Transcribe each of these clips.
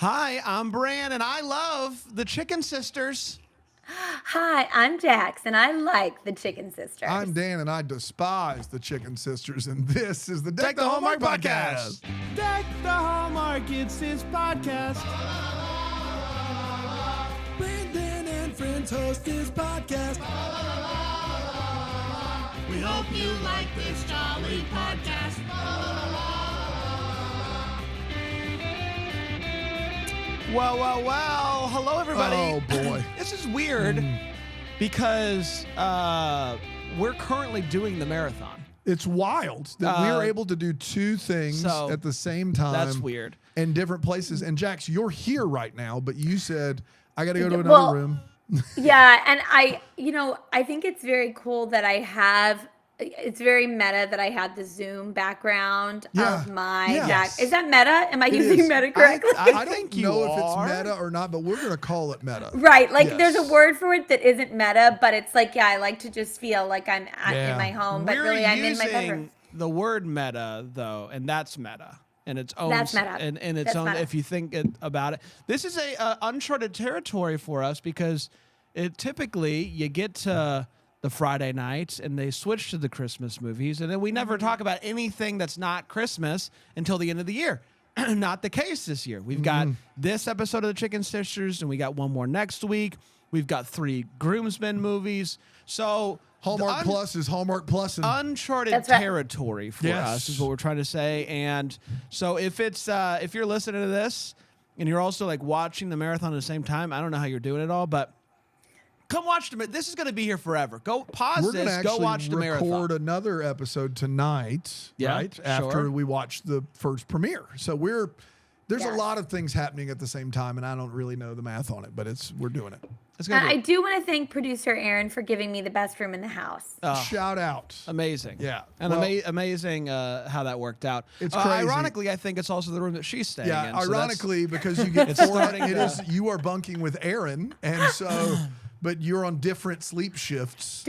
Hi, I'm Bran, and I love the Chicken Sisters. Hi, I'm Jax, and I like the Chicken Sisters. I'm Dan, and I despise the Chicken Sisters, and this is the Deck the Hallmark podcast. Deck the Hallmark, it's his podcast. Brandon and friends host his podcast. We hope you like this jolly podcast. Well. Hello, everybody. Oh, boy. This is weird because we're currently doing the marathon. It's wild that we're able to do two things so at the same time. That's weird. In different places. And Jax, you're here right now, but you said, I got to go to another room. Yeah, and I think it's very cool that it's very meta that I had the Zoom background of my Yes. Is that meta? Am I using meta correctly? I don't know if it's meta or not, but we're going to call it meta. Right, there's a word for it that isn't meta, but it's I like to just feel like I'm in my home, but really I'm in my bedroom. The word meta, though, and that's meta. And its own, That's meta. and its That's own. meta. If you think about it, this is a uncharted territory for us because typically you get to the Friday nights and they switch to the Christmas movies, and then we never talk about anything that's not Christmas until the end of the year. Not the case this year. We've got this episode of the Chicken Sisters, and we got one more next week. We've got 3 groomsmen movies. So Hallmark Plus is Hallmark Plus. And uncharted territory for us is what we're trying to say. And so if you're listening to this and you're also watching the marathon at the same time, I don't know how you're doing it all, but come watch the. This is going to be here forever. Go pause this. Go watch the marathon. We're going to record another episode tonight, right? After we watch the first premiere. So there's a lot of things happening at the same time, and I don't really know the math on it, but we're doing it. I do want to thank producer Aaron for giving me the best room in the house. Shout out. Amazing. Yeah. And amazing how that worked out. It's crazy. Ironically, I think it's also the room that she's staying in. Yeah, so ironically, because you get you are bunking with Aaron, and so... But you're on different sleep shifts.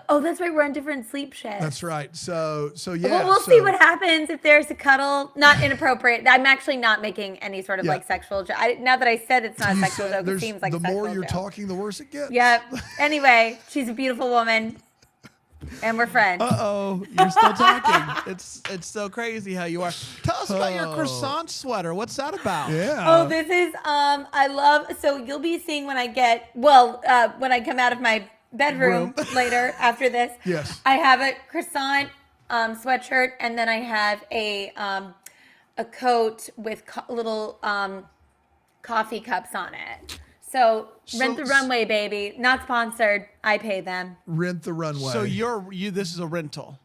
Oh, that's right. We're on different sleep shifts. That's right. So yeah. Well, we'll see what happens if there's a cuddle. Not inappropriate. I'm actually not making any sort of sexual joke. Now that I said it's not a sexual joke, it seems like a sexual joke. The more you're talking, the worse it gets. Yep. Anyway, she's a beautiful woman. And we're friends. Uh-oh, you're still talking. It's so crazy how you are. Tell us about your croissant sweater. What's that about? Yeah. Oh, this is so you'll be seeing when I when I come out of my bedroom later after this. Yes. I have a croissant sweatshirt, and then I have a coat with little coffee cups on it. So Rent the Runway, baby. Not sponsored. I pay them. Rent the Runway. So this is a rental.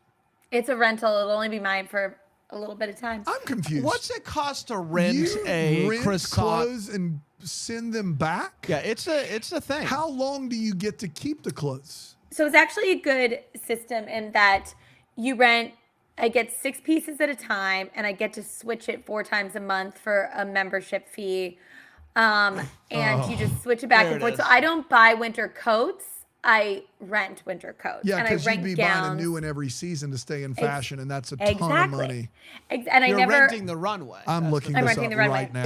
It's a rental. It'll only be mine for a little bit of time. I'm confused. What's it cost to rent rent croissant? clothes and send them back? Yeah, it's a thing. How long do you get to keep the clothes? So it's actually a good system in that I get 6 pieces at a time, and I get to switch it 4 times a month for a membership fee. And you just switch it back and forth. So I don't buy winter coats. I rent winter coats. Yeah, because you'd be buying a new one every season to stay in fashion, and that's a ton of money. And You're renting the runway. I'm looking this up right now.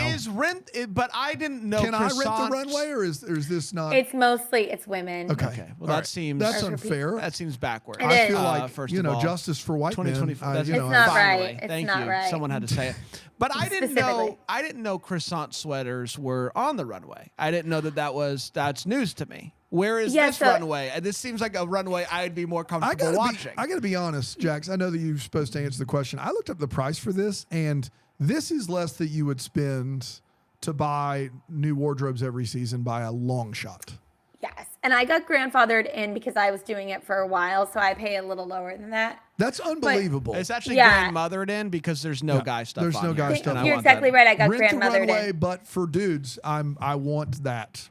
But I didn't know. Can I rent the runway, or is this not? It's women. Okay. Well, that seems that's unfair. That seems backwards. I feel like first of all, justice for white men. 2024. It's not right. Thank not you. right. Someone had to say it. But I didn't know croissant sweaters were on the runway. I didn't know that's news to me. Where is this runway? This seems like a runway I'd be more comfortable watching. I got to be honest, Jax. I know that you're supposed to answer the question. I looked up the price for this, and this is less that you would spend to buy new wardrobes every season by a long shot. Yes. And I got grandfathered in because I was doing it for a while, so I pay a little lower than that. That's unbelievable. It's actually grandmothered in because there's no guy stuff on There's no guy stuff. You're exactly right. I got Rent grandmothered the runway, in. but for dudes, I want that.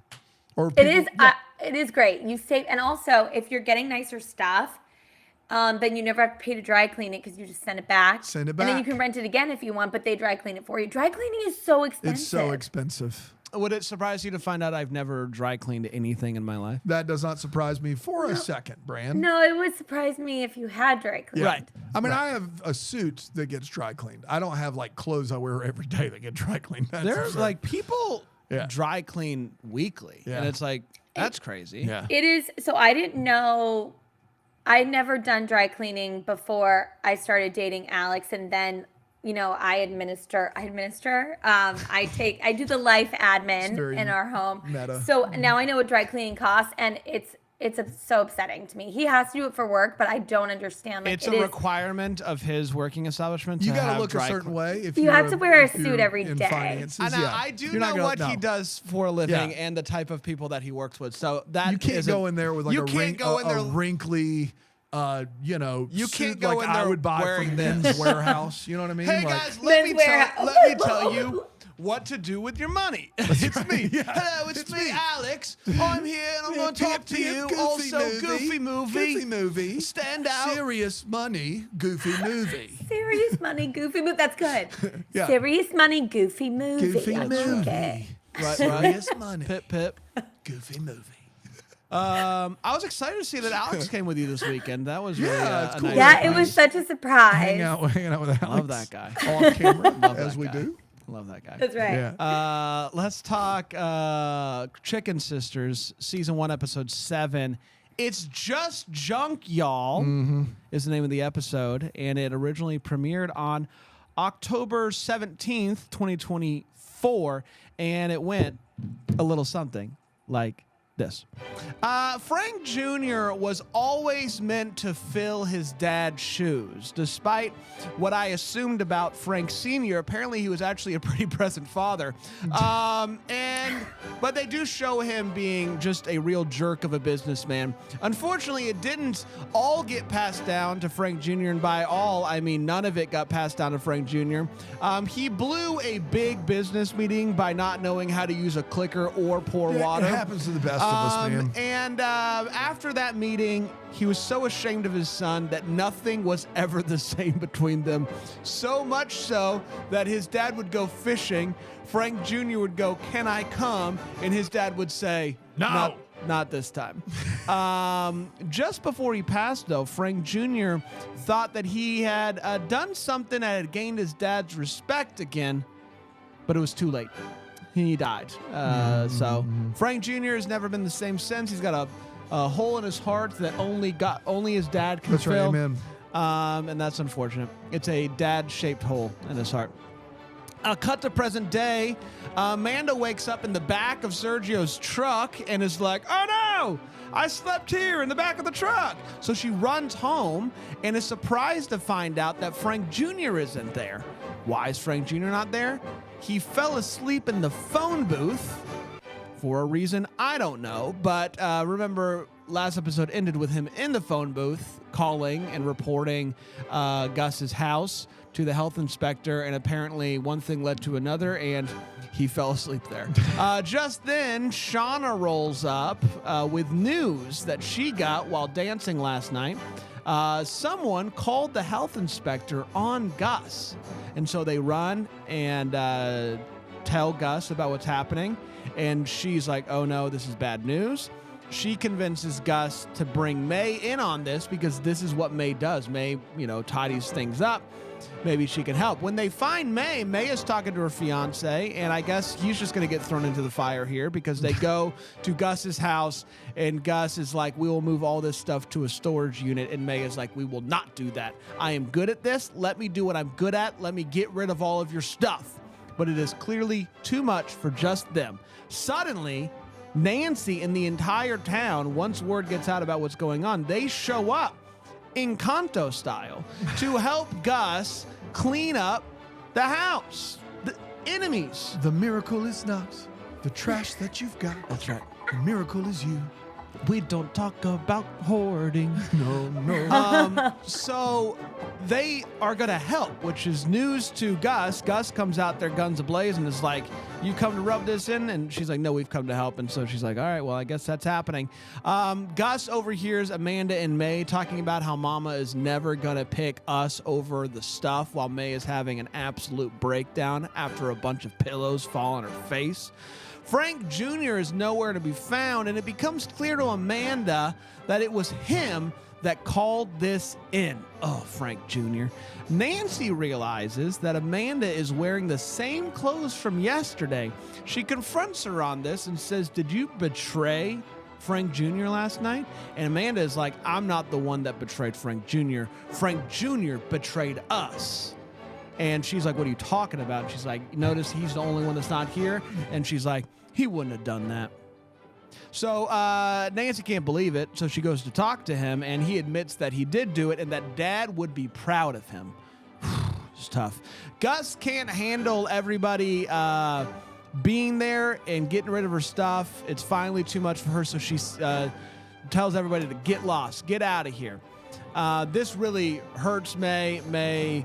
Or It is great. You save, and also if you're getting nicer stuff, then you never have to pay to dry clean it because you just send it back. Send it back. And then you can rent it again if you want, but they dry clean it for you. Dry cleaning is so expensive. It's so expensive. Would it surprise you to find out I've never dry cleaned anything in my life? That does not surprise me for a second, Bran. No, it would surprise me if you had dry cleaned. Right. I mean, I have a suit that gets dry cleaned. I don't have like clothes I wear every day that get dry cleaned. That's There's absurd. like people Yeah. dry clean weekly, Yeah. and it's like that's crazy. Yeah. It is. So I didn't know. I'd never done dry cleaning before I started dating Alex, and then I administer. I do the life admin very in our home. meta. So now I know what dry cleaning costs, and it's so upsetting to me. He has to do it for work, but I don't understand. Like, It's a requirement of his working establishment. You to got to have look a dry certain way. If You have you're to wear a if suit you're every in day. finances, And yeah. I do You're know not gonna- what he no. does for a living Yeah. and the type of people that he works with. So that You can't go in there with like you a can't go in there. wrinkly, You suit can't go like in I there would buy wearing from this. Men's Warehouse. You know what I mean? Hey Like, guys, let me Men's tell you what to do with your money. It's me. Yeah. Hello, it's me, Alex. I'm here and I'm going to talk to you. Goofy movie. Goofy movie. Stand out. Serious money. Goofy movie. serious money, goofy movie. That's good. Yeah. Serious money, goofy movie. Goofy I like movie. it. Right, Serious money. Pip. Goofy movie. I was excited to see that Alex came with you this weekend. That was really Yeah, it's a cool. nice Yeah, it surprise. was such a surprise. Hanging out with Alex. Love that guy. On camera, Love as that we guy. do. Love that guy. That's right. Yeah. Let's talk Chicken Sisters, season 1, episode 7. It's Just Junk, y'all, is the name of the episode, and it originally premiered on October 17th, 2024, and it went a little something like this. Frank Jr. was always meant to fill his dad's shoes. Despite what I assumed about Frank Sr., apparently he was actually a pretty present father. But they do show him being just a real jerk of a businessman. Unfortunately, it didn't all get passed down to Frank Jr., and by all, I mean none of it got passed down to Frank Jr. He blew a big business meeting by not knowing how to use a clicker or pour water. It happens to the best of us, man. And after that meeting, he was so ashamed of his son that nothing was ever the same between them. So much so that his dad would go fishing. Frank Jr. would go, "Can I come?" And his dad would say, No. Not this time. Just before he passed, though, Frank Jr. thought that he had done something that had gained his dad's respect again, but it was too late. He died. So Frank Jr. has never been the same since. He's got a hole in his heart that only his dad can That's right, fill. amen. And that's unfortunate. It's a dad-shaped hole in his heart. Cut to present day. Amanda wakes up in the back of Sergio's truck and is like, "Oh no, I slept here in the back of the truck." So she runs home and is surprised to find out that Frank Jr. isn't there. Why is Frank Jr. not there? He fell asleep in the phone booth for a reason I don't know. But remember, last episode ended with him in the phone booth calling and reporting Gus's house to the health inspector, and apparently one thing led to another, and he fell asleep there. Just then, Shauna rolls up with news that she got while dancing last night. Someone called the health inspector on Gus, and so they run and tell Gus about what's happening, and she's like, "Oh no, this is bad news." She convinces Gus to bring May in on this because this is what May does. May, tidies things up. Maybe she can help. When they find May, May is talking to her fiance, and I guess he's just going to get thrown into the fire here because they go to Gus's house, and Gus is like, "We will move all this stuff to a storage unit," and May is like, "We will not do that. I am good at this. Let me do what I'm good at. Let me get rid of all of your stuff." But it is clearly too much for just them. Suddenly, Nancy and the entire town, once word gets out about what's going on, they show up Encanto style to help Gus clean up the house. The enemies. The miracle is not the trash that you've got. That's right. The miracle is you. We don't talk about hoarding. No. So they are going to help, which is news to Gus. Gus comes out there guns ablaze and is like, you come to rub this in? And she's like, no, we've come to help. And so she's like, all right, well, I guess that's happening. Gus overhears Amanda and May talking about how Mama is never going to pick us over the stuff, while May is having an absolute breakdown after a bunch of pillows fall on her face. Frank Jr. is nowhere to be found, and it becomes clear to Amanda that it was him that called this in. Oh, Frank Jr. Nancy realizes that Amanda is wearing the same clothes from yesterday. She confronts her on this and says, did you betray Frank Jr. last night? And Amanda is like, I'm not the one that betrayed Frank Jr. Frank Jr. betrayed us. And she's like, what are you talking about? And she's like, notice he's the only one that's not here. And she's like, he wouldn't have done that. So Nancy can't believe it, so she goes to talk to him, and he admits that he did do it and that Dad would be proud of him. It's tough. Gus can't handle everybody being there and getting rid of her stuff. It's finally too much for her, so she tells everybody to get lost, get out of here. This really hurts May. May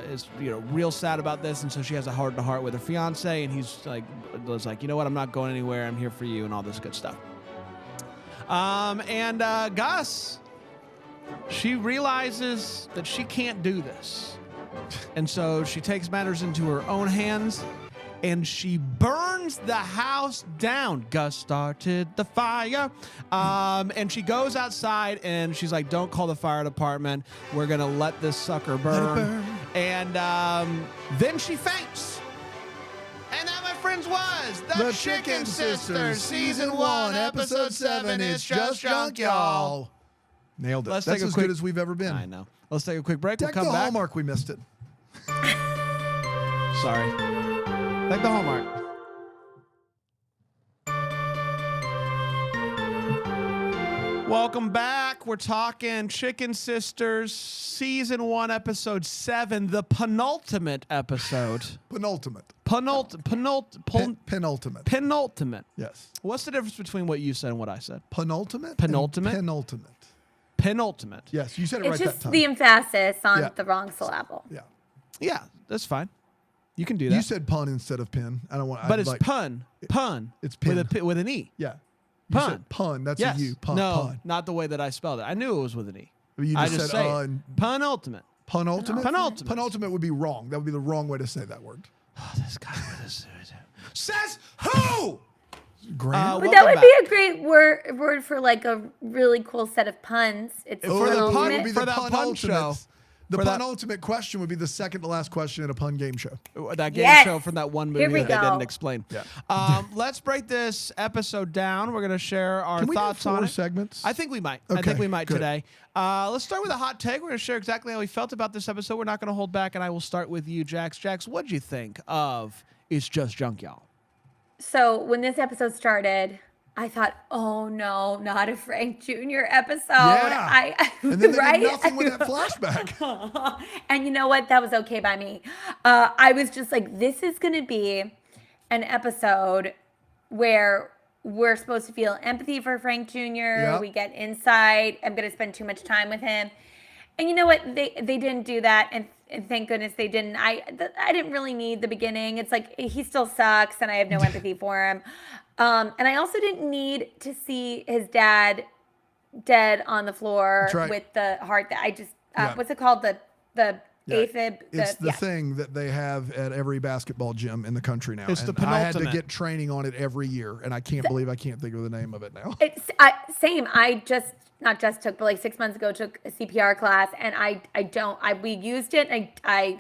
is real sad about this, and so she has a heart-to-heart with her fiance, and he's like, you know what, I'm not going anywhere, I'm here for you, and all this good stuff. And Gus, she realizes that she can't do this, and so she takes matters into her own hands, and she burns the house down. Gus started the fire. And she goes outside, and she's like, don't call the fire department. We're going to let this sucker burn. And then she faints. And that, my friends, was The Chicken Sisters, Season 1, Episode 7. It's just junk, y'all. Nailed it. Let's That's take a as quick- good as we've ever been. I know. Let's take a quick break. Deck We'll the come back. Hallmark, we missed it. Sorry. Like the Hallmark. Welcome back. We're talking Chicken Sisters, Season 1, Episode 7, the penultimate episode. Penultimate. Penultimate. Penultimate. Yes. What's the difference between what you said and what I said? Penultimate? Penultimate? And penultimate. Penultimate. Yes, you said it It's right just that time. the emphasis on Yeah. the wrong syllable. Yeah. Yeah, that's fine. You can do that. You said pun instead of pin. I don't want. but it's like, pun. Pun. It's with an E. Yeah. You Pun. said pun. That's Yes. a U. Pun. No, Pun. not the way that I spelled it. I knew it was with an E. You I just just said say it. and Penultimate. penultimate. Penultimate. Penultimate would be wrong. That would be the wrong way to say that word. Oh, this guy with his says who? Grant. But Welcome that would back. be a great word for like a really cool set of puns. It's For the it pun- would be for the that pun show. penultimate. The For that- penultimate question would be the second to last question in a pun game show. That game Yes. show from that one Here movie we that they go. didn't explain. Yeah. Let's break this episode down. We're going to share our Can we do thoughts 4 on it. segments? I think we might. I Okay, think we might good. today. Let's start with a hot take. We're going to share exactly how we felt about this episode. We're not going to hold back, and I will start with you, Jax. Jax, what'd you think of It's Just Junk, Y'all? So when this episode started, I thought, oh no, not a Frank Jr. episode. Yeah. And then they right? did nothing with that flashback. And you know what? That was okay by me. I was just like, this is going to be an episode where we're supposed to feel empathy for Frank Jr. Yep. We get insight. I'm going to spend too much time with him. And you know what? They didn't do that. And thank goodness they didn't. I didn't really need the beginning. It's like he still sucks and I have no empathy for him. And I also didn't need to see his dad dead on the floor That's right. with the heart that I just, Yeah. what's it called? The Yeah. AFib. It's the thing that they have at every basketball gym in the country now. It's the And I had to penultimate. get training on it every year, and I can't believe I can't think of the name of it now. Same. I just not just took, but like 6 months ago took a CPR class, and we used it. And I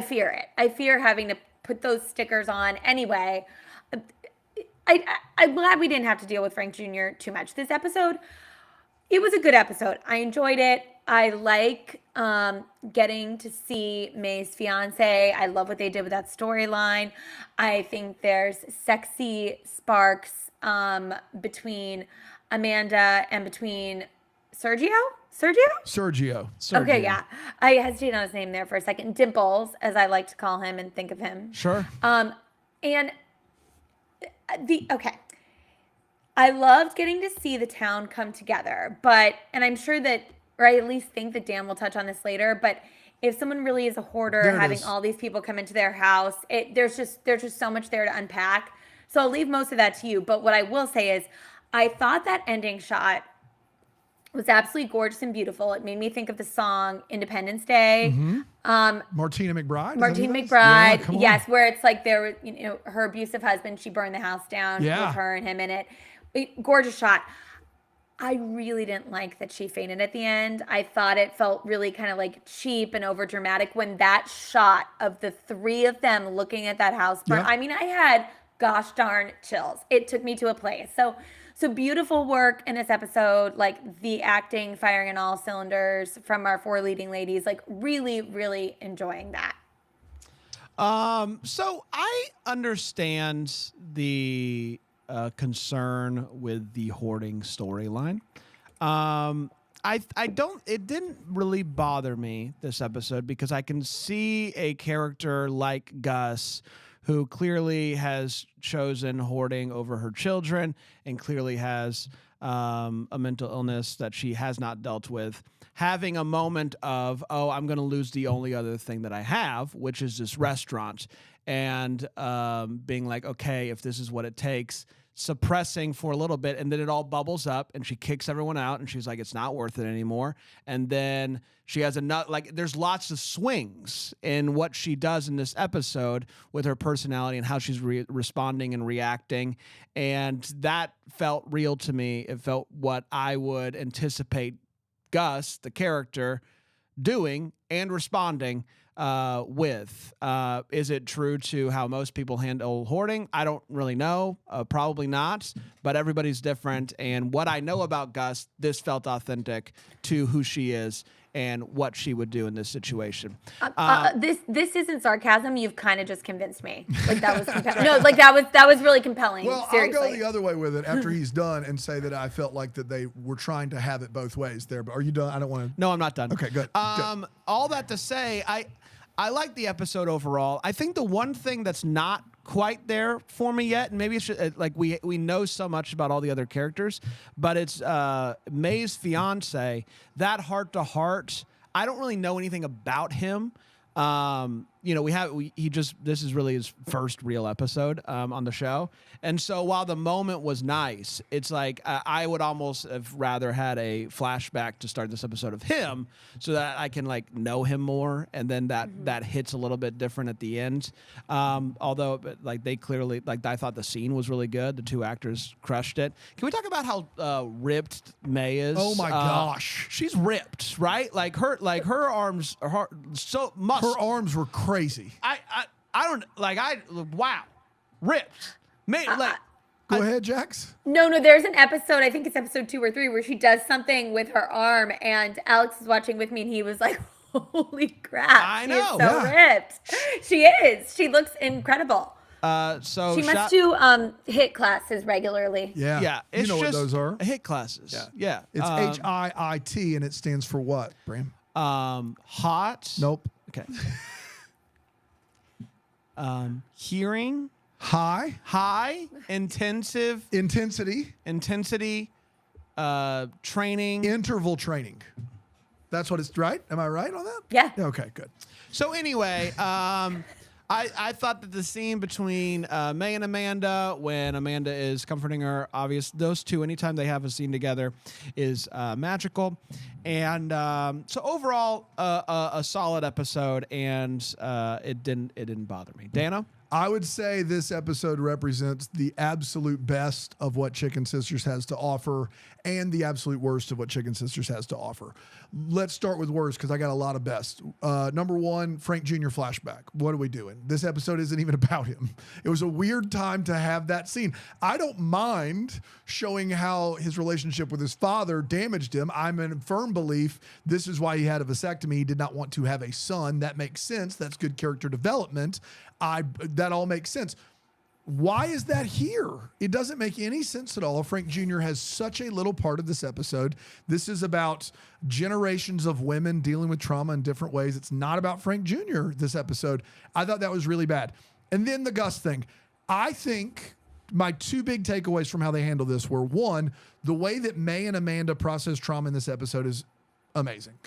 fear it. I fear having to put those stickers on anyway. I'm glad we didn't have to deal with Frank Jr. too much this episode. It was a good episode. I enjoyed it. I like getting to see May's fiance. I love what they did with that storyline. I think there's sexy sparks between Amanda and between Sergio. Sergio. Okay, yeah. I hesitated on his name there for a second. Dimples, as I like to call him and think of him. Sure. And I loved getting to see the town come together, and I'm sure that or I at least think that Dan will touch on this later, but if someone really is a hoarder, There it having is. all these people come into their house, there's just so much there to unpack. So I'll leave most of that to you. But what I will say is, I thought that ending shot was absolutely gorgeous and beautiful. It made me think of the song Independence Day. Martina McBride. Martine Is that who it is? Yeah, come McBride, on. yes, where it's like there was, her abusive husband, she burned the house down Yeah. with her and him in it. Gorgeous shot. I really didn't like that she fainted at the end. I thought it felt really kind of like cheap and over dramatic when that shot of the three of them looking at that house burn. Yep. I mean, I had gosh darn chills. It took me to a place. So beautiful work in this episode, like the acting firing on all cylinders from our four leading ladies, like really, really enjoying that. So I understand the concern with the hoarding storyline. It didn't really bother me this episode because I can see a character like Gus who clearly has chosen hoarding over her children and clearly has a mental illness that she has not dealt with, having a moment of, oh, I'm going to lose the only other thing that I have, which is this restaurant, and being like, okay, if this is what it takes, suppressing for a little bit, and then it all bubbles up and she kicks everyone out and she's like, it's not worth it anymore. And then she has there's lots of swings in what she does in this episode with her personality and how she's responding and reacting. And that felt real to me. It felt what I would anticipate Gus, the character, doing and responding with. Is it true to how most people handle hoarding? I don't really know. Probably not, but everybody's different. And what I know about Gus, this felt authentic to who she is and what she would do in this situation. This isn't sarcasm. You've kind of just convinced me. Like that was compelling. No, like that was really compelling. Well, seriously. I'll go the other way with it after he's done and say that I felt like that they were trying to have it both ways there. But are you done? I don't want to. No, I'm not done. Okay, good. All that to say, I like the episode overall. I think the one thing that's not quite there for me yet, and maybe it's just, like we know so much about all the other characters, but it's May's fiance. That heart to heart, I don't really know anything about him. This is really his first real episode on the show. And so while the moment was nice, it's like I would almost have rather had a flashback to start this episode of him so that I can like know him more. And then that hits a little bit different at the end. Although like they clearly, like I thought the scene was really good. The two actors crushed it. Can we talk about how ripped May is? Oh my gosh. She's ripped, right? Like her arms are so muscle. Her arms were crazy. Wow, ripped. Go ahead, Jax. No, there's an episode, I think it's episode 2 or 3, where she does something with her arm, and Alex is watching with me, and he was like, holy crap. I She know. is so ripped. She is. She looks incredible. So She must do HIIT classes regularly. Yeah. Yeah, You it's know what just those are? HIIT classes. Yeah. It's HIIT, and it stands for what, Bram? Hot. Nope. Okay. Hearing. High Intensive. intensity Training. interval training. That's what it's right. Am I right on that? Yeah. Okay, good. So anyway, I thought that the scene between May and Amanda, when Amanda is comforting her, those two, anytime they have a scene together, is magical. And so overall, a solid episode, and it didn't bother me. Dano? I would say this episode represents the absolute best of what Chicken Sisters has to offer and the absolute worst of what Chicken Sisters has to offer. Let's start with worst because I got a lot of best. Number one, Frank Jr. flashback. What are we doing? This episode isn't even about him. It was a weird time to have that scene. I don't mind showing how his relationship with his father damaged him. I'm in firm belief this is why he had a vasectomy. He did not want to have a son. That makes sense. That's good character development. That all makes sense. Why is that here? It doesn't make any sense at all. Frank Jr. has such a little part of this episode. This is about generations of women dealing with trauma in different ways. It's not about Frank Jr. this episode. I thought that was really bad. And then the Gus thing. I think my two big takeaways from how they handle this were, one, the way that May and Amanda process trauma in this episode is amazing.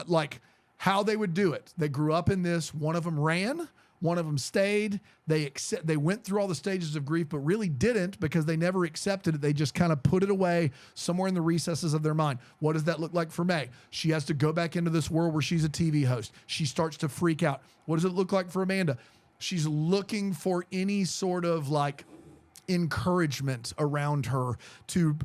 Like how they would do it. They grew up in this. One of them ran. One of them stayed. They went through all the stages of grief, but really didn't because they never accepted it. They just kind of put it away somewhere in the recesses of their mind. What does that look like for May? She has to go back into this world where she's a TV host. She starts to freak out. What does it look like for Amanda? She's looking for any sort of like encouragement around her to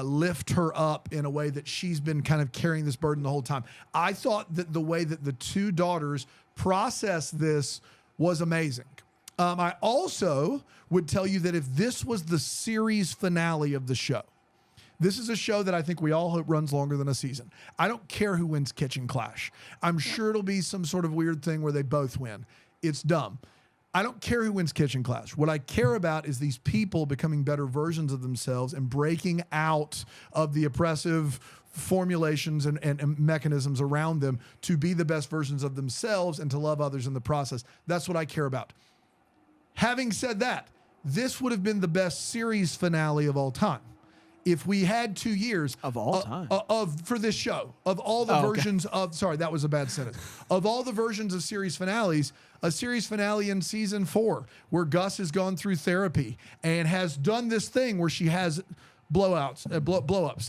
lift her up in a way that she's been kind of carrying this burden the whole time. I thought that the way that the two daughters processed this was amazing. I also would tell you that if this was the series finale of the show, this is a show that I think we all hope runs longer than a season. I don't care who wins Kitchen Clash. I'm sure it'll be some sort of weird thing where they both win. It's dumb. I don't care who wins Kitchen Clash. What I care about is these people becoming better versions of themselves and breaking out of the oppressive formulations and mechanisms around them to be the best versions of themselves and to love others in the process. That's what I care about. Having said that, this would have been the best series finale of all time. If we had 2 years of all time for this show, of all the versions of, sorry, that was a bad sentence. Of all the versions of series finales, a series finale in season 4 where Gus has gone through therapy and has done this thing where she has blow-ups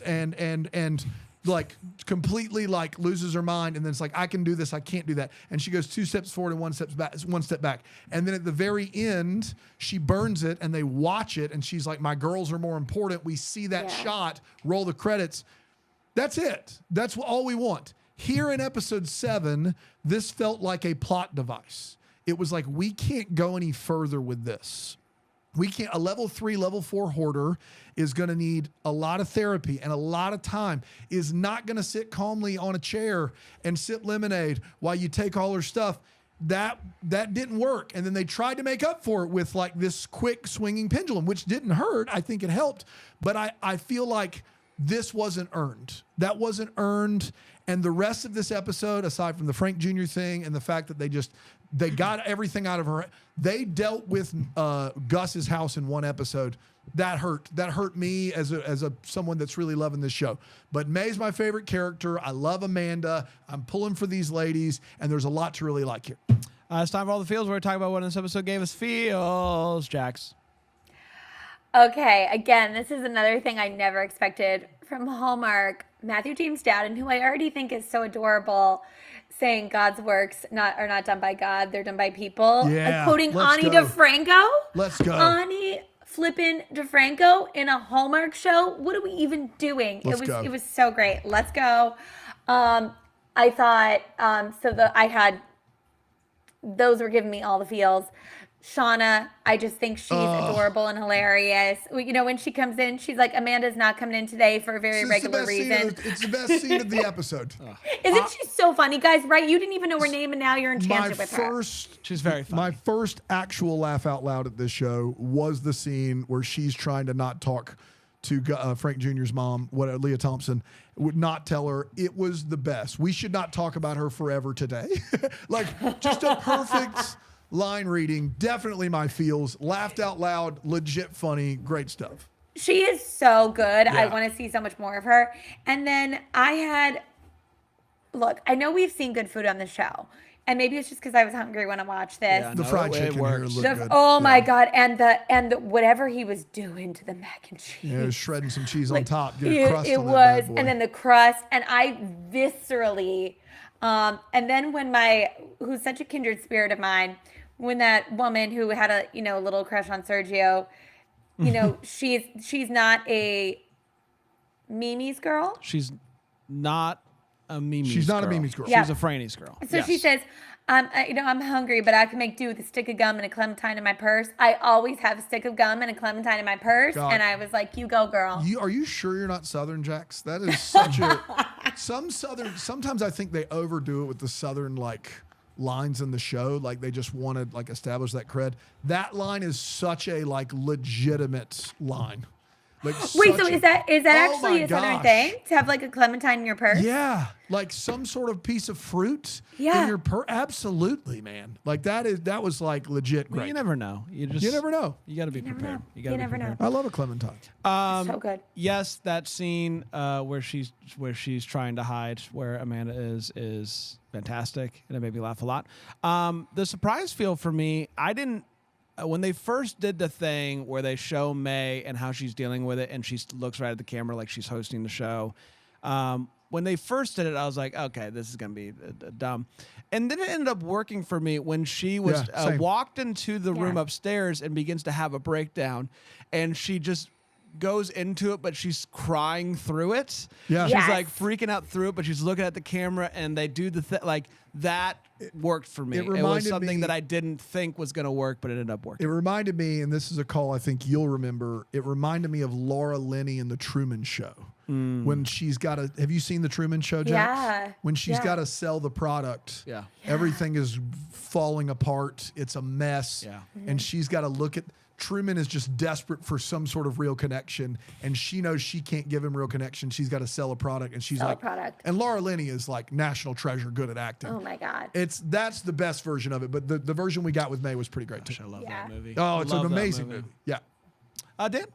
and like completely like loses her mind. And then it's like, I can do this. I can't do that. And she goes 2 steps forward and 1 step back. And then at the very end, she burns it and they watch it. And she's like, my girls are more important. We see that shot, roll the credits. That's it. That's all we want. Here in episode 7, this felt like a plot device. It was like, we can't go any further with this. We can't. A level 3, level 4 hoarder is going to need a lot of therapy and a lot of time, is not going to sit calmly on a chair and sip lemonade while you take all her stuff. That didn't work. And then they tried to make up for it with like this quick swinging pendulum, which didn't hurt. I think it helped. But I feel like this wasn't earned. That wasn't earned. And the rest of this episode, aside from the Frank Jr. thing and the fact that they got everything out of her, they dealt with Gus's house in one episode. That hurt. That hurt me as someone that's really loving this show. But May's my favorite character. I love Amanda. I'm pulling for these ladies, and there's a lot to really like here. It's time for all the feels. We're talking about what this episode gave us feels. Jax. Okay, again, this is another thing I never expected from Hallmark. Matthew James Dowden, who I already think is so adorable, saying God's works are not done by God, they're done by people. Yeah, Quoting Ani DeFranco. Let's go. Ani flippin' DeFranco in a Hallmark show. What are we even doing? It was so great. Let's go. I thought those were giving me all the feels. Shauna, I just think she's adorable and hilarious. You know, when she comes in, she's like, Amanda's not coming in today for a very regular reason. It's the best scene of the episode. Isn't she so funny, guys? Right? You didn't even know her name, and now you're enchanted with her. She's very funny. My first actual laugh out loud at this show was the scene where she's trying to not talk to Frank Jr.'s mom, Leah Thompson, would not tell her. It was the best. We should not talk about her forever today. Like, just a perfect line reading. Definitely my feels. Laughed out loud. Legit funny. Great stuff. She is so good. Yeah. I want to see so much more of her. And then I know we've seen good food on the show. And maybe it's just because I was hungry when I watched this. Yeah, the fried chicken here looked good. Oh my God. And the whatever he was doing to the mac and cheese. Yeah, shredding some cheese on top. Get a crust on that bad boy. And then the crust. And I viscerally, and then when who's such a kindred spirit of mine, when that woman who had a little crush on Sergio, she's not a Mimi's girl. She's not a Mimi's girl. She's not a Mimi's girl. Yeah. She's a Franny's girl. So she says, I'm hungry, but I can make do with a stick of gum and a clementine in my purse. I always have a stick of gum and a clementine in my purse. God. And I was like, you go, girl. Are you sure you're not Southern, Jax? That is such sometimes I think they overdo it with the Southern, lines in the show. Like, they just want to, establish that cred. That line is such a, legitimate line. Like Wait, such so a- is that Oh actually my a Southern gosh. thing to have like a clementine in your purse? Yeah, like some sort of piece of fruit in Yeah. your Absolutely, man. Like that was like legit Well, great. you never know. You never know. You got to be never prepared. know. You got to You be never know. prepared. I love a clementine. So good. Yes, that scene where she's trying to hide where Amanda is fantastic, and it made me laugh a lot. The surprise feel for me, I didn't. When they first did the thing where they show May and how she's dealing with it, and she looks right at the camera like she's hosting the show. When they first did it, I was like, okay, this is gonna be dumb. And then it ended up working for me when she was Yeah, same. walked into the room Yeah. upstairs and begins to have a breakdown, and she just goes into it, but she's crying through it. Yeah. She's Yes. like freaking out through it, but she's looking at the camera, and they do the like that worked for me. It It was reminded something me- that I didn't think was going to work, but it ended up working. It reminded me, and this is a call I think you'll remember. It reminded me of Laura Linney in the Truman Show when she's got to. Have you seen the Truman Show, Jax? Yeah. When she's Yeah. got to sell the product. Yeah. Everything is falling apart. It's a mess. Yeah. And she's got to look at. Truman is just desperate for some sort of real connection, and she knows she can't give him real connection. She's got to sell a product, and she's Sell a like, product. And Laura Linney is like national treasure, good at acting. Oh my God. That's the best version of it, but the version we got with May was pretty great too. I love Yeah. that movie. Oh, it's Love an that amazing movie. Yeah. Dan?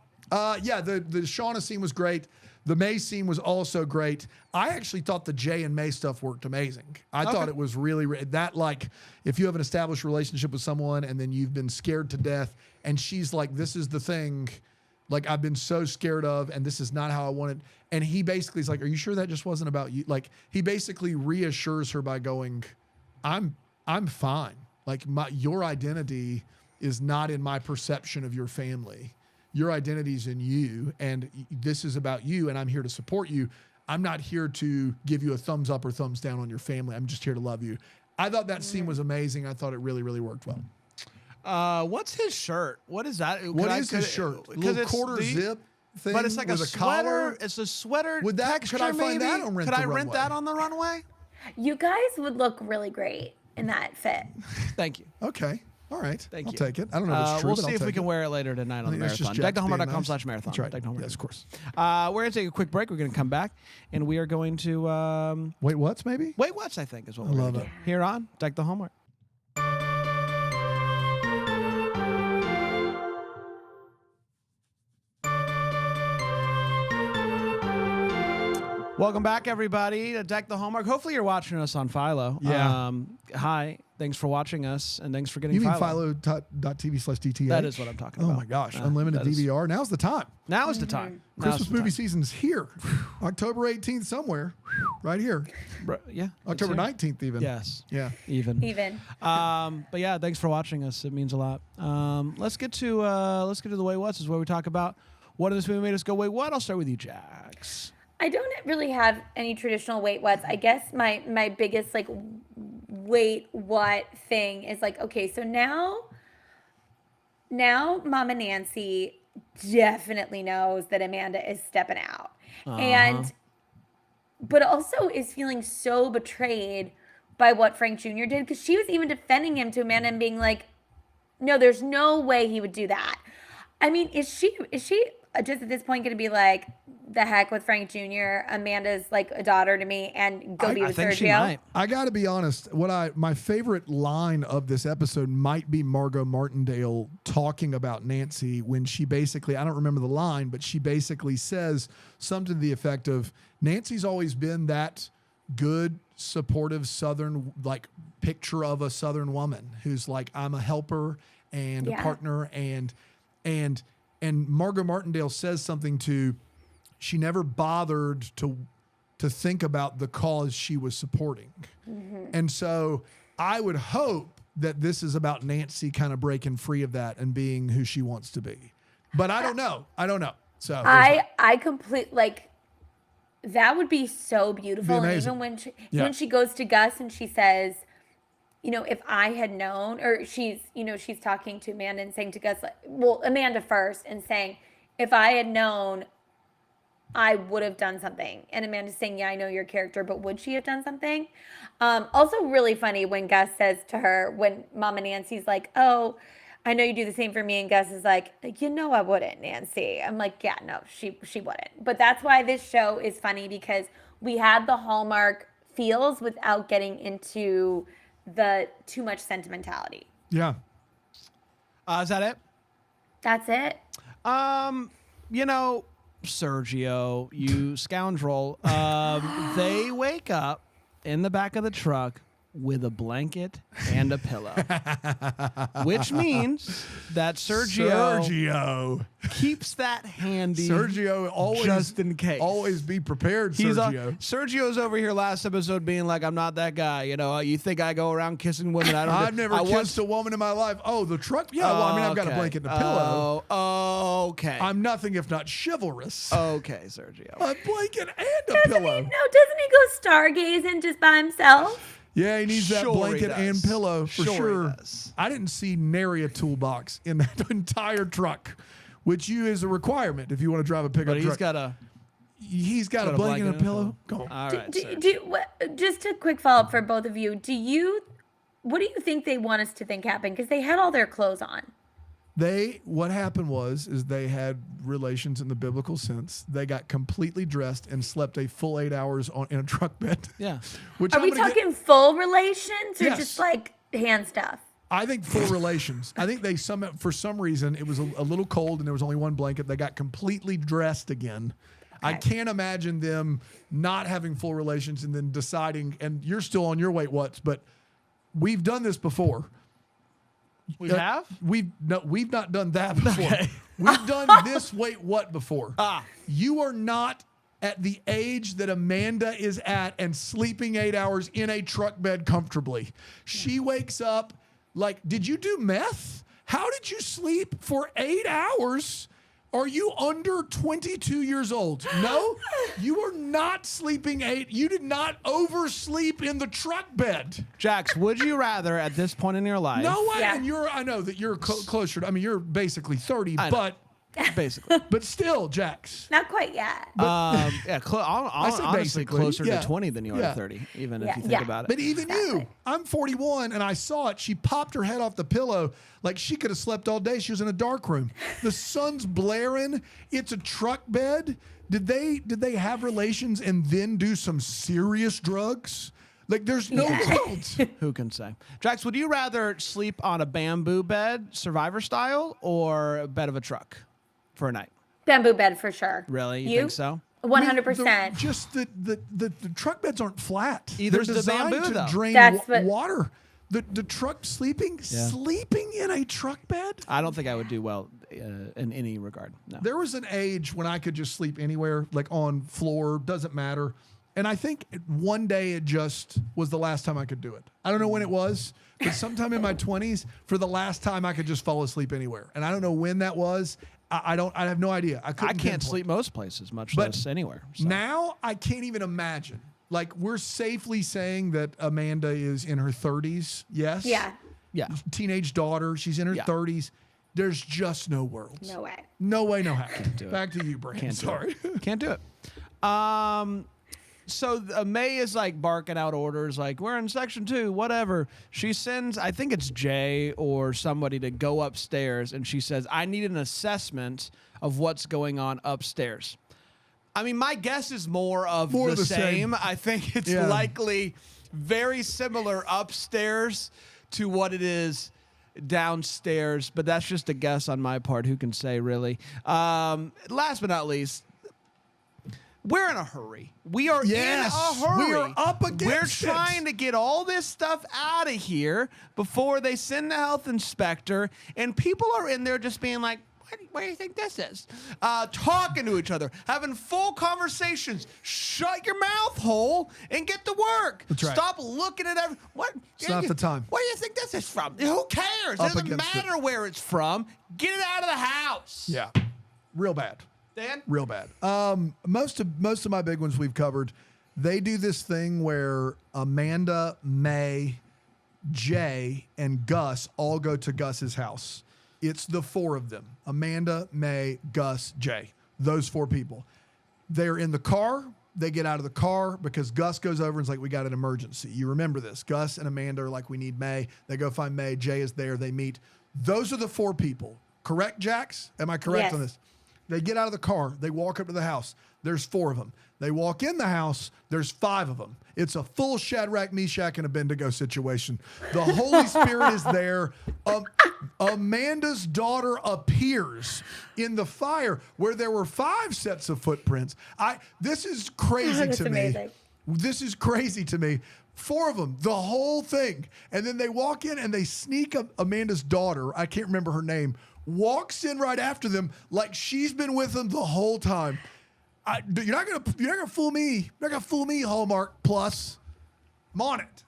Yeah, the Shauna scene was great. The May scene was also great. I actually thought the Jay and May stuff worked amazing. I thought it was really that, like, if you have an established relationship with someone and then you've been scared to death and she's like, this is the thing, like, I've been so scared of and this is not how I want it. And he basically is like, are you sure that just wasn't about you? Like, he basically reassures her by going, I'm fine. Like, your identity is not in my perception of your family. Your identity's in you, and this is about you, and I'm here to support you. I'm not here to give you a thumbs up or thumbs down on your family. I'm just here to love you. I thought that scene was amazing. I thought it really, really worked well. What's his shirt? What is that? What is his shirt? Little quarter zip thing But it's like a with sweater. collar? It's a sweater. Would that- texture, could I find maybe? that on Rent Could the I rent Runway? that on the runway? You guys would look really great in that fit. Thank you. Okay. All right. Thank I'll you. take it. I don't know if it's true, We'll but see I'll if we take can it. wear it later tonight on the think that's just marathon. Jax being nice. DeckTheHomework.com/marathon. That's right. DeckTheHomework. Yes, of course. We're going to take a quick break. We're going to come back, and we are going to Wait, what's maybe? Wait What's, I think, is what I we're love going to it. do. Here on Deck the Homework. Welcome back, everybody, to Deck the Homework. Hopefully, you're watching us on Philo. Yeah. Hi. Thanks for watching us, and thanks for getting You mean Philo. philo.tv/DTH? That is what I'm talking Oh about. my gosh. Yeah, Unlimited that is- DVR. Now's the time. Now is the time. Now's Christmas the movie time. season's here. October 18th somewhere. Right here. Yeah. October it's here. 19th even. Yes. Yeah. Even. But yeah, thanks for watching us. It means a lot. Let's get to the Wait What's, is where we talk about what in this movie made us go, wait, what? I'll start with you, Jax. I don't really have any traditional wait what's. I guess my biggest like wait what thing is like, okay, so now Mama Nancy definitely knows that Amanda is stepping out. And but also is feeling so betrayed by what Frank Jr. did, because she was even defending him to Amanda and being like, no, there's no way he would do that. I mean, is she just at this point going to be like, the heck with Frank Jr.? Amanda's like a daughter to me, and go be I with think Sergio. she might. I got to be honest. My favorite line of this episode might be Margot Martindale talking about Nancy when she basically, I don't remember the line, but she basically says something to the effect of, Nancy's always been that good, supportive Southern, like, picture of a Southern woman who's like, I'm a helper and a Yeah. partner, and Margot Martindale says something to, she never bothered to think about the cause she was supporting. And so I would hope that this is about Nancy kind of breaking free of that and being who she wants to be. But I don't know. So there's that. I complete like that would be so beautiful. And amazing. even when she Yeah. when she goes to Gus and she says, you know, if I had known, or she's talking to Amanda and saying to Gus, like, well, Amanda first, and saying, if I had known, I would have done something. And Amanda's saying, yeah, I know your character, but would she have done something? Also really funny when Gus says to her, when Mama Nancy's like, oh, I know you do the same for me. And Gus is like, I wouldn't, Nancy. I'm like, yeah, no, she wouldn't. But that's why this show is funny, because we had the Hallmark feels without getting into the too much sentimentality. Yeah. Is that it? That's it. Sergio, you scoundrel. They wake up in the back of the truck with a blanket and a pillow, which means that Sergio keeps that handy. Sergio always, just in case. Always be prepared, Sergio. Sergio's over here last episode being like, I'm not that guy. You think I go around kissing women? I've never kissed a woman in my life. Oh, the truck? Yeah, well, I've got a blanket and a pillow. Okay. I'm nothing if not chivalrous. Okay, Sergio. A blanket and a pillow. Doesn't he go stargazing just by himself? Yeah, he needs that Sure he blanket does. and pillow for Sure he sure. does. I didn't see nary a toolbox in that entire truck, which is a requirement if you want to drive a pickup But truck. He's got a blanket and a pillow. Go on. All right, Just a quick follow-up for both of you. What do you think they want us to think happened? Because they had all their clothes on. What happened was they had relations in the biblical sense. They got completely dressed and slept a full 8 hours in a truck bed. Yeah. Which Are we talking full relations or Yes. just like hand stuff? I think full relations. I think for some reason it was a little cold and there was only one blanket. They got completely dressed again. I can't imagine them not having full relations and then deciding. And you're still on your wait what's, but we've done this before. We have? We've not done that before. Okay. We've done this wait what before. You are not at the age that Amanda is at and sleeping 8 hours in a truck bed comfortably. She wakes up like, did you do meth? How did you sleep for 8 hours? Are you under 22 years old? No, you are not sleeping 8. You did not oversleep in the truck bed. Jax, would you rather at this point in your life? No way. Yeah. And I know that you're closer. I mean, you're basically 30, know. Basically. but still, Jax. Not quite yet. Honestly, basically. closer Yeah. to 20 than you are Yeah. to 30, even Yeah. if you think Yeah. about it. But even you, I'm 41 and I saw it. She popped her head off the pillow like she could have slept all day. She was in a dark room. The sun's blaring. It's a truck bed. Did they have relations and then do some serious drugs? Like there's no clothes. Who can say? Jax, would you rather sleep on a bamboo bed, Survivor style, or a bed of a truck for a night? Bamboo bed for sure. Really? You think so? 100%. Just the truck beds aren't flat. Either's They're the designed bamboo, to though. drain That's what- water. The truck sleeping in a truck bed. I don't think I would do well in any regard. No. There was an age when I could just sleep anywhere, like on floor, doesn't matter. And I think one day it just was the last time I could do it. I don't know when it was, but sometime in my 20s, for the last time I could just fall asleep anywhere. And I don't know when that was. I have no idea. I can't pinpoint. sleep most places, much But less anywhere. So. Now I can't even imagine. Like we're safely saying that Amanda is in her 30s. Yes. Yeah. Yeah. Teenage daughter. She's in her 30s. There's just no worlds. No way. No way, no how. do it. Back to you, Brand. Can't do Sorry. it. Can't do it. So May is like barking out orders, like we're in section 2, whatever. She sends, I think it's Jay or somebody, to go upstairs, and she says, I need an assessment of what's going on upstairs. I mean, my guess is more of the same. I think it's likely very similar upstairs to what it is downstairs, but that's just a guess on my part. Who can say, really? Last but not least, we're in a hurry. We are in a hurry. We are up against We're trying to get all this stuff out of here before they send the health inspector, and people are in there just being like, what do you think this is? Talking to each other, having full conversations. Shut your mouth hole and get to work. That's right. Stop looking at what. It's not the time. Where do you think this is from? Who cares? It Up doesn't against matter where it's from. Get it out of the house. Yeah. Real bad. Dan? Real bad. Most of my big ones we've covered. They do this thing where Amanda, May, Jay, and Gus all go to Gus's house. It's the 4 of them. Amanda, May, Gus, Jay. Those 4 people. They're in the car. They get out of the car because Gus goes over and is like, we got an emergency. You remember this. Gus and Amanda are like, we need May. They go find May. Jay is there. They meet. Those are the 4 people. Correct, Jax? Am I correct Yes. on this? They get out of the car. They walk up to the house. There's 4 of them. They walk in the house. There's 5 of them. It's a full Shadrach, Meshach, and Abednego situation. The Holy Spirit is there. Amanda's daughter appears in the fire where there were 5 sets of footprints. This is crazy That's to amazing. me. This is crazy to me. 4 of them, the whole thing. And then they walk in and they sneak up Amanda's daughter. I can't remember her name. Walks in right after them like she's been with them the whole time. You're not gonna fool me. You're not gonna fool me, Hallmark Plus. I'm on it.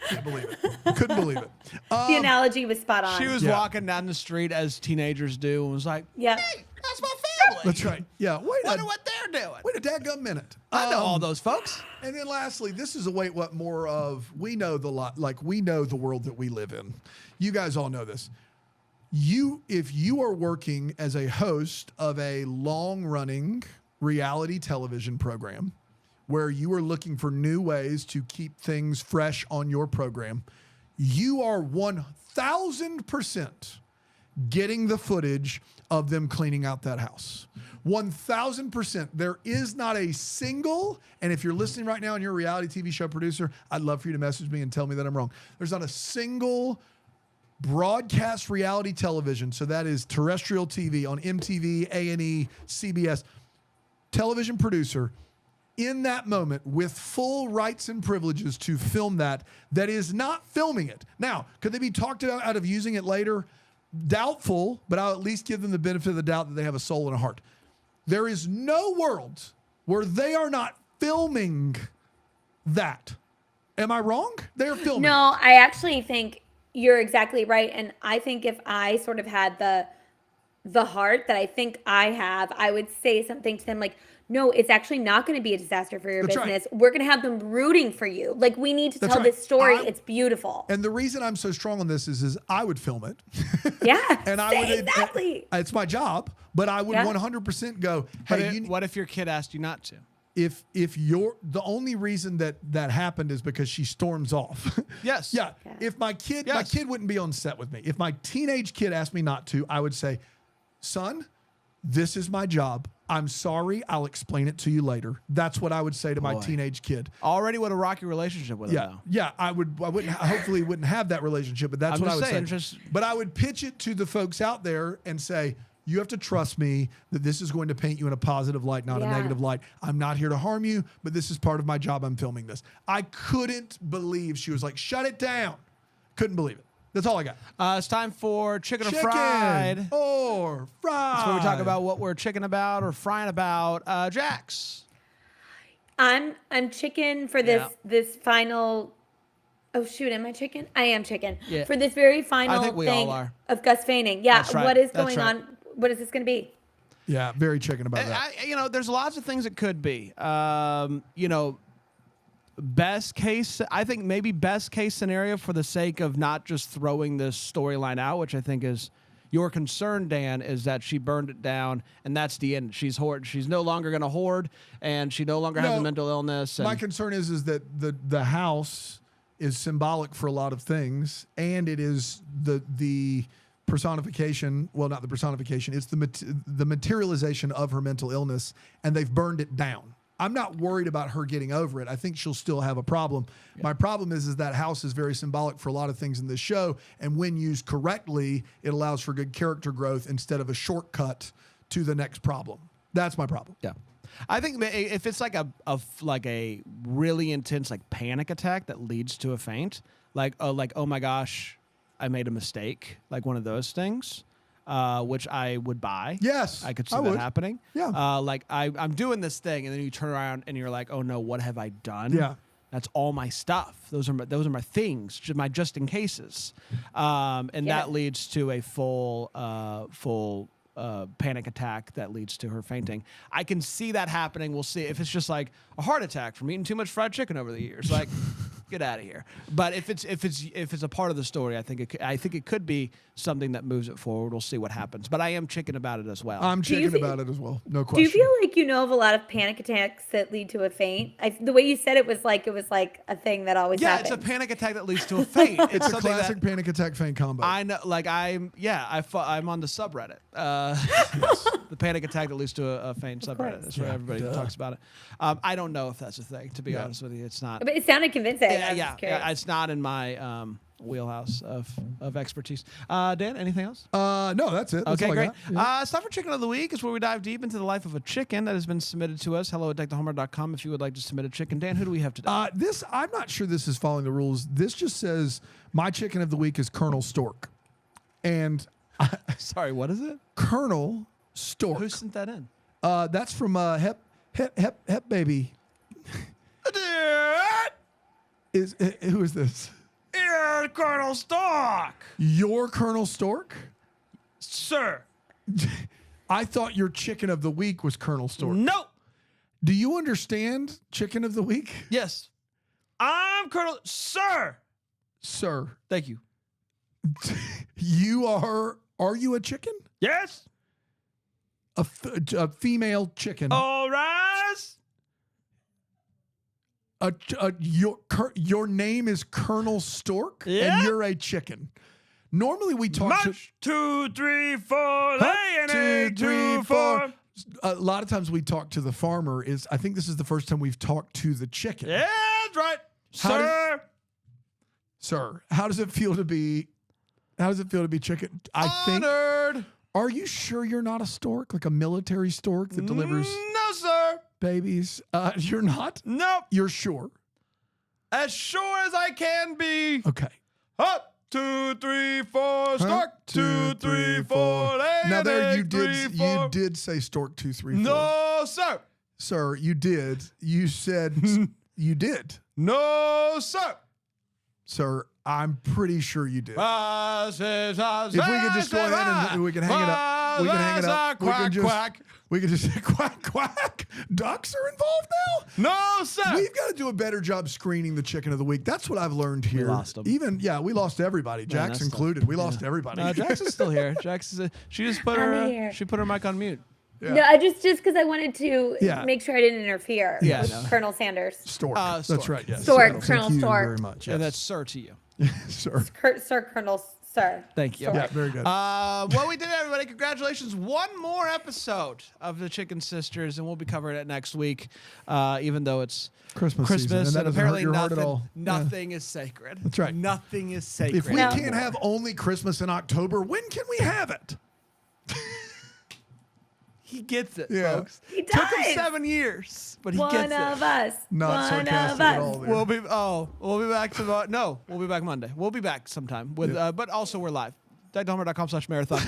Couldn't believe it. Couldn't believe it. The analogy was spot on. She was walking down the street as teenagers do and was like, Yep. hey, that's my family. That's right. Yeah. Wonder what they're doing. Wait a dadgum minute. I know all those folks. And then lastly, this is more of we know we know the world that we live in. You guys all know this. If you are working as a host of a long-running reality television program where you are looking for new ways to keep things fresh on your program, you are 1,000% getting the footage of them cleaning out that house. 1,000%. There is not a single, and if you're listening right now and you're a reality TV show producer, I'd love for you to message me and tell me that I'm wrong. There's not a single broadcast reality television, so that is terrestrial TV on MTV, A&E, CBS, television producer in that moment with full rights and privileges to film that is not filming it. Now, could they be talked out of using it later? Doubtful, but I'll at least give them the benefit of the doubt that they have a soul and a heart. There is no world where they are not filming that. Am I wrong? They're filming. No, I actually think you're exactly right. And I think if I sort of had the heart that I think I have, I would say something to them like, no, it's actually not going to be a disaster for your That's business. right. We're going to have them rooting for you. Like, we need to That's tell right. this story. It's beautiful. And the reason I'm so strong on this is I would film it. Yeah. And I would exactly. It's my job, but I would 100% go, hey, What if your kid asked you not to? if you're the only reason that happened is because she storms off. Yes. Yeah. If my kid wouldn't be on set with me. If my teenage kid asked me not to, I would say, son, this is my job. I'm sorry. I'll explain it to you later. That's what I would say to my teenage kid. Already with a rocky relationship with him, though. Yeah. I wouldn't hopefully wouldn't have that relationship, but that's I'm what I just would saying, say. But I would pitch it to the folks out there and say, you have to trust me that this is going to paint you in a positive light, not a negative light. I'm not here to harm you, but this is part of my job. I'm filming this. I couldn't believe she was like, shut it down. Couldn't believe it. That's all I got. It's time for chicken or fried. Or fried. That's where we talk about what we're chicken about or frying about. Jax. I'm chicken for this final. Oh shoot, am I chicken? I am chicken. Yeah. For this very final I think we thing all are. of Gus feigning. Yeah. That's right. What is That's going right. on? What is this going to be? Yeah, very chicken about that. There's lots of things it could be. Best case, I think maybe best case scenario for the sake of not just throwing this storyline out, which I think is your concern, Dan, is that she burned it down and that's the end. She's no longer going to hoard, and she no longer has a mental illness. My concern is that the house is symbolic for a lot of things, and it is the personification. Well, not the personification. It's the materialization of her mental illness, and they've burned it down. I'm not worried about her getting over it. I think she'll still have a problem. Yeah. My problem is that house is very symbolic for a lot of things in this show, and when used correctly, it allows for good character growth instead of a shortcut to the next problem. That's my problem. Yeah. I think if it's like a really intense panic attack that leads to a faint, oh my gosh, I made a mistake, like one of those things. Which I would buy. Yes, I could see that happening. Yeah. I'm doing this thing, and then you turn around and you're like, oh no, what have I done? Yeah. That's all my stuff. Those are my things, my just in cases. That leads to a full panic attack that leads to her fainting. I can see that happening. We'll see if it's just like a heart attack from eating too much fried chicken over the years. Get out of here. But if it's a part of the story, I think it could be something that moves it forward. We'll see what happens. But I am chicken about it as well. I'm chicken about it as well. No Do question. you feel like you know of a lot of panic attacks that lead to a faint? The way you said it was like a thing that always happens. It's a panic attack that leads to a faint. It's a something classic panic attack faint combo. I know, like I'm on the subreddit. The panic attack that leads to a faint subreddit. That's where everybody talks about it. I don't know if that's a thing. To be honest with you, it's not. But it sounded convincing. Yeah, it's not in my wheelhouse of expertise. Dan, anything else? No, that's it. That's Okay, all I great. got. It's time for Chicken of the Week. Is where we dive deep into the life of a chicken that has been submitted to us. hello@deckthehallmark.com if you would like to submit a chicken. Dan, who do we have today? I'm not sure this is following the rules. This just says my chicken of the week is Colonel Stork, and Sorry, what is it? Colonel Stork. Who sent that in? That's from Hep Baby. Who is this? You're Colonel Stork, Your Colonel Stork? sir. I thought your chicken of the week was Colonel Stork. No. Do you understand chicken of the week? Yes. I'm Colonel Sir. Sir, Thank you. you are you a chicken? Yes. A female chicken. All rise. Your name is Colonel Stork, Yeah. and you're a chicken. Normally we talk March, 2, 3, 4, lay an to egg, 2, 4. A lot of times we talk to the farmer. I think this is the first time we've talked to the chicken. Yeah, that's right. How Sir, how does it feel to be chicken? Honored. Are you sure you're not a stork, like a military stork that delivers No, sir. babies? You're not? Nope. You're sure? As sure as I can be. Okay. Up, 2, 3, 4, stork. 2, 3, 4, lay Now an there egg, you 3, 4. you did say stork 2, 3, 4. No, sir. Sir, you did. You said you did. No, sir. Sir, I'm pretty sure you did. If If we could just go ahead and we can hang it up. We can hang it up. We can just say quack, quack. Ducks are involved now? No, sir. We've got to do a better job screening the chicken of the week. That's what I've learned here. lost 'em. We lost everybody. Jax that's included. We lost everybody. No, Jax is still here. Jax is. She just put I'm here. her mic on mute. No, I just because I wanted to Yeah. make sure I didn't interfere Yeah, with no. Colonel Sanders. Stork. Stork. That's right. Yes. Stork, Thank Colonel you Stork. very much. And Yes. that's sir to you. Sir. Sir Colonel Sir. Thank you. Yeah, very good. Well, we did it, everybody. Congratulations. One more episode of the Chicken Sisters, and we'll be covering it next week, even though it's Christmas season, and that doesn't apparently hurt your heart at all. nothing is sacred. That's right. Nothing is sacred. If we No. can't have only Christmas in October, when can we have it? He gets it, Yeah. folks. He Took him does. 7 years, but he One gets of it. us. Not One sarcastic of at us. all there. We'll be back tomorrow. No, we'll be back Monday. We'll be back sometime with, but also we're live. DeckTheHallmark.com/marathon.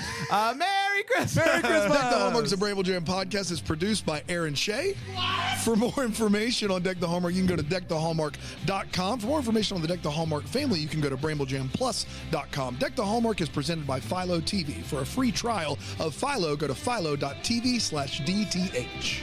Merry Christmas. Merry Christmas. Deck the Hallmark's a Bramble Jam podcast is produced by Aaron Shea. For more information on Deck the Hallmark, you can go to deckthehallmark.com. For more information on the Deck the Hallmark family, you can go to bramblejamplus.com. Deck the Hallmark is presented by Philo TV. For a free trial of Philo, go to philo.tv/DTH.